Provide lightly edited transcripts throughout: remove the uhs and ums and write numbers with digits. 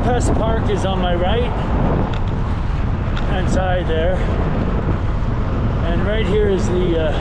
Budapest Park is on my right hand side there, and right here is the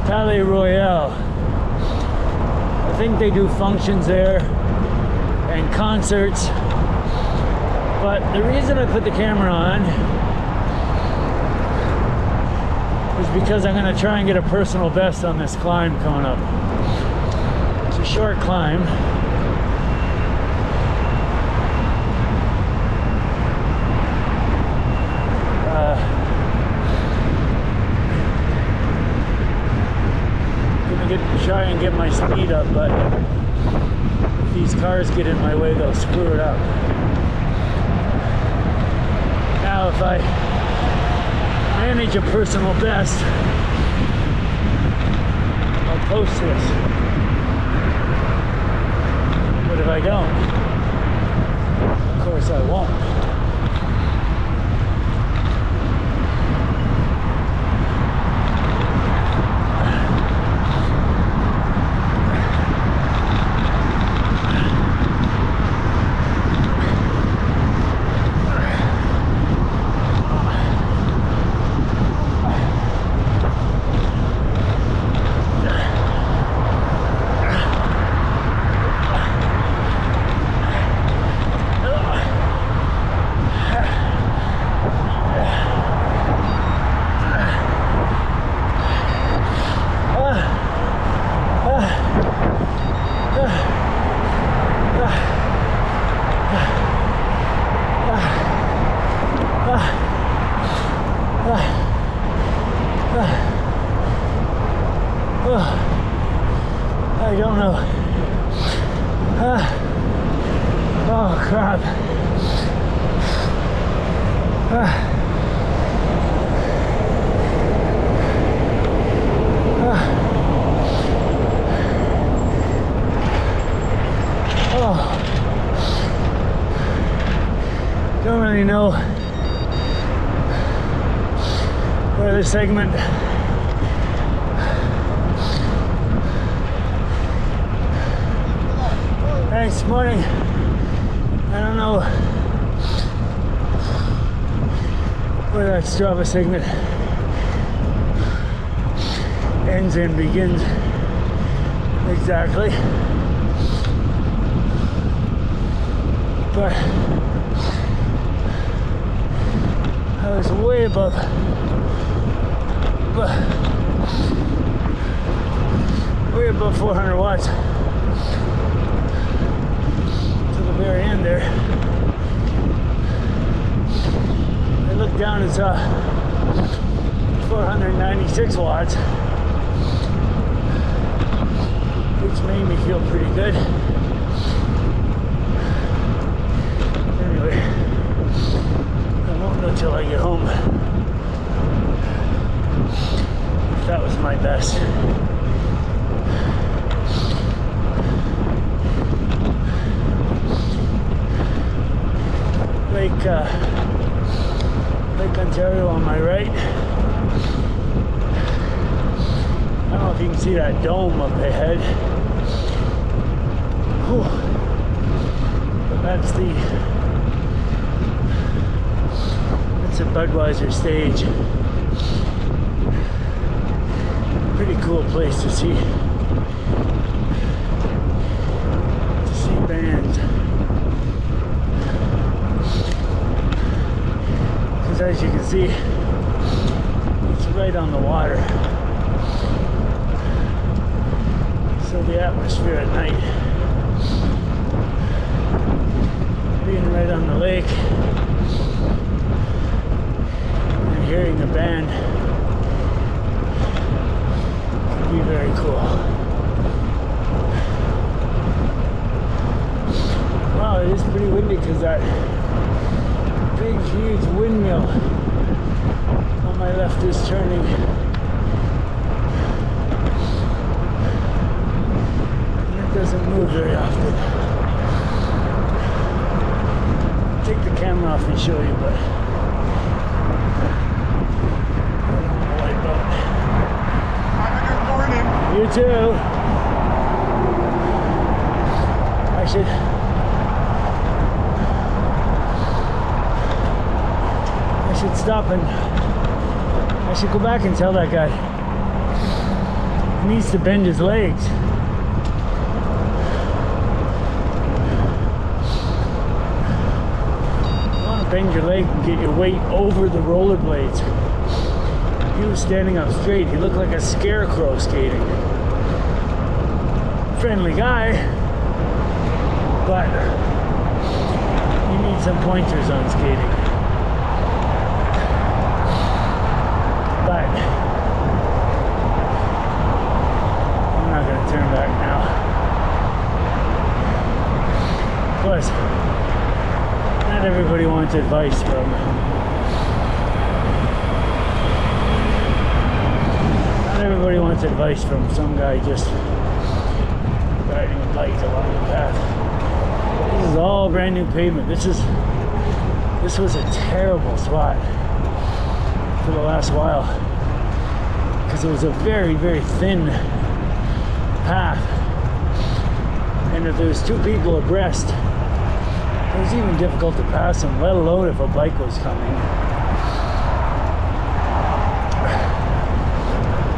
Palais Royal. I think they do functions there and concerts, but the reason I put the camera on is because I'm going to try and get a personal best on this climb coming up. It's a short climb. Try and get my speed up, but if these cars get in my way, they'll screw it up. Now, if I manage a personal best, I'll post this. But if I don't, of course I won't. I don't know. Oh crap. Don't really know where this segment thanks, morning. I don't know where that Strava segment ends and begins exactly, but I was way above 400 watts to the very end there. I looked down and saw 496 watts, which made me feel pretty good. Anyway, I won't know till I get home if that was my best. Lake Ontario on my right. I don't know if you can see that dome up ahead. Whew. But that's a Budweiser stage. Pretty cool place to see bands. As you can see, it's right on the water, so the atmosphere at night, being right on the lake and hearing the band, can be very cool. Wow, it is pretty windy because that big, huge windmill on my left is turning. And it doesn't move very often. I'll take the camera off and show you, but I don't know what about. Have a good morning. You too. I should should stop and I should go back and tell that guy he needs to bend his legs. You want to bend your leg and get your weight over the rollerblades. He was standing up straight. He looked like a scarecrow skating. Friendly guy, but you need some pointers on skating. But I'm not going to turn back now. Plus, not everybody wants advice from some guy just riding a bike along the path. This is all brand new pavement. This was a terrible spot for the last while because it was a very, very thin path, and if there was two people abreast, it was even difficult to pass them, let alone if a bike was coming.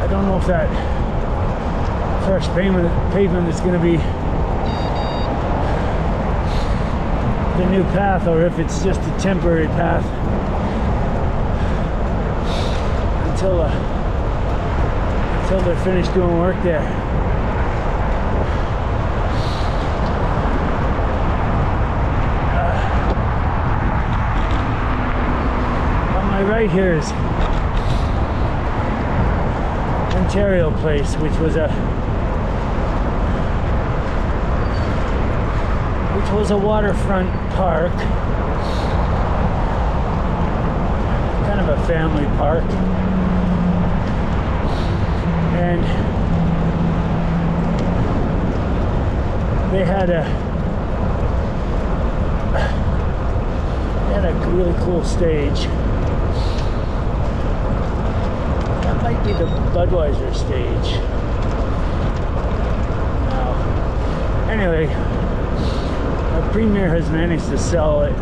I don't know if that fresh pavement is going to be the new path or if it's just a temporary path until they're finished doing work there. On my right here is Ontario Place, which was a waterfront park, kind of a family park, and they had a really cool stage. That might be the Budweiser stage. Now, anyway, our premier has managed to sell it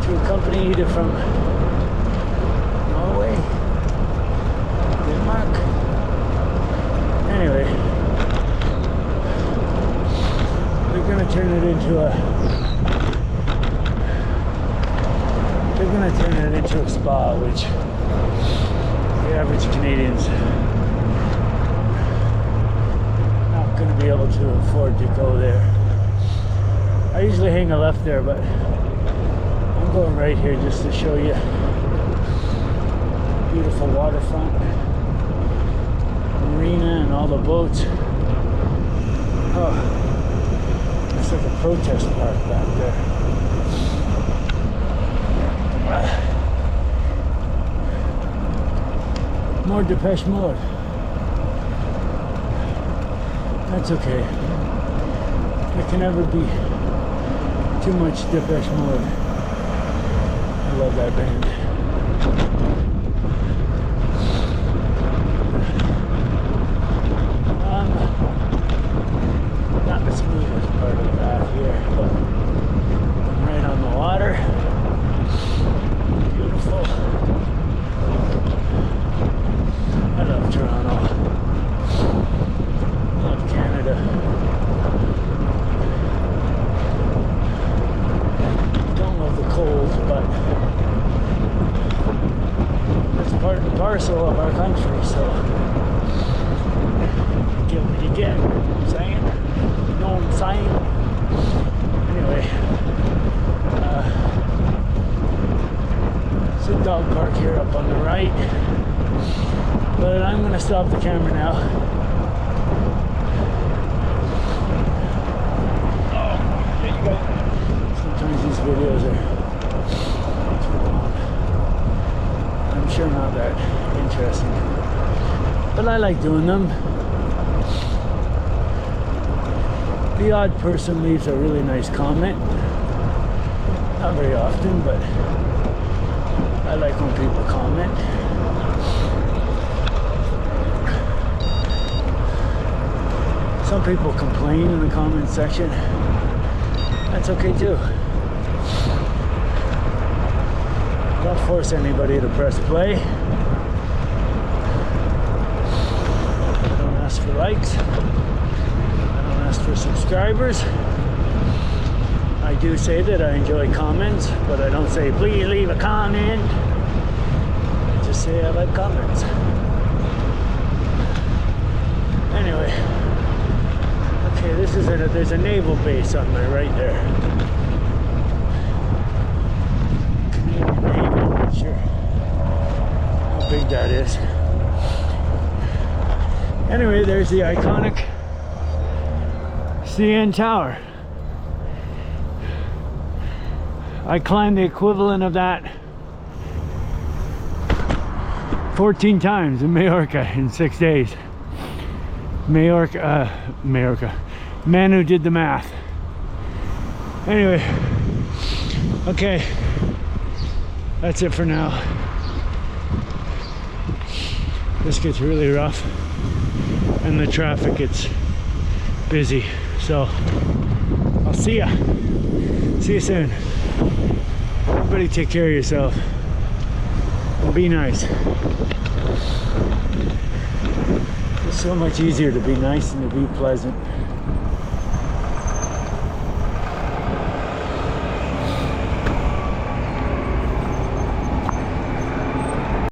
to a company either from Norway, Denmark. Anyway, they're going to turn it into a spa, which the average Canadian's not going to be able to afford to go there. I usually hang a left there, but I'm going right here just to show you beautiful waterfront, marina, and all the boats. Oh, it's like a protest park back there. More Depeche Mode. That's okay. There can never be too much Depeche Mode. I love that band. Not the smoothest part of the path here, but I'm right on the water. Beautiful. I love Toronto. Love Canada. Don't love the cold, but that's part and parcel of our country, so you get what you get. You know what I'm saying? You know what I'm saying? Anyway, it's a dog park here up on the right. But I'm going to stop the camera now. Oh, there you go. Sometimes these videos are too long. I'm sure not that interesting. But I like doing them. The odd person leaves a really nice comment. Not very often, but I like when people comment. Some people complain in the comment section. That's okay too. Don't force anybody to press play. I don't ask for likes. I don't ask for subscribers. I do say that I enjoy comments, but I don't say please leave a comment. I just say I like comments. Anyway, okay, this is there's a naval base on my right there. Canadian Navy, I'm not sure how big that is. Anyway, there's the iconic CN Tower. I climbed the equivalent of that 14 times in Majorca in 6 days. Majorca. Man who did the math. Anyway, okay, that's it for now. This gets really rough and the traffic gets busy, so I'll see ya. See you soon. Everybody take care of yourself and be nice. It's so much easier to be nice and to be pleasant.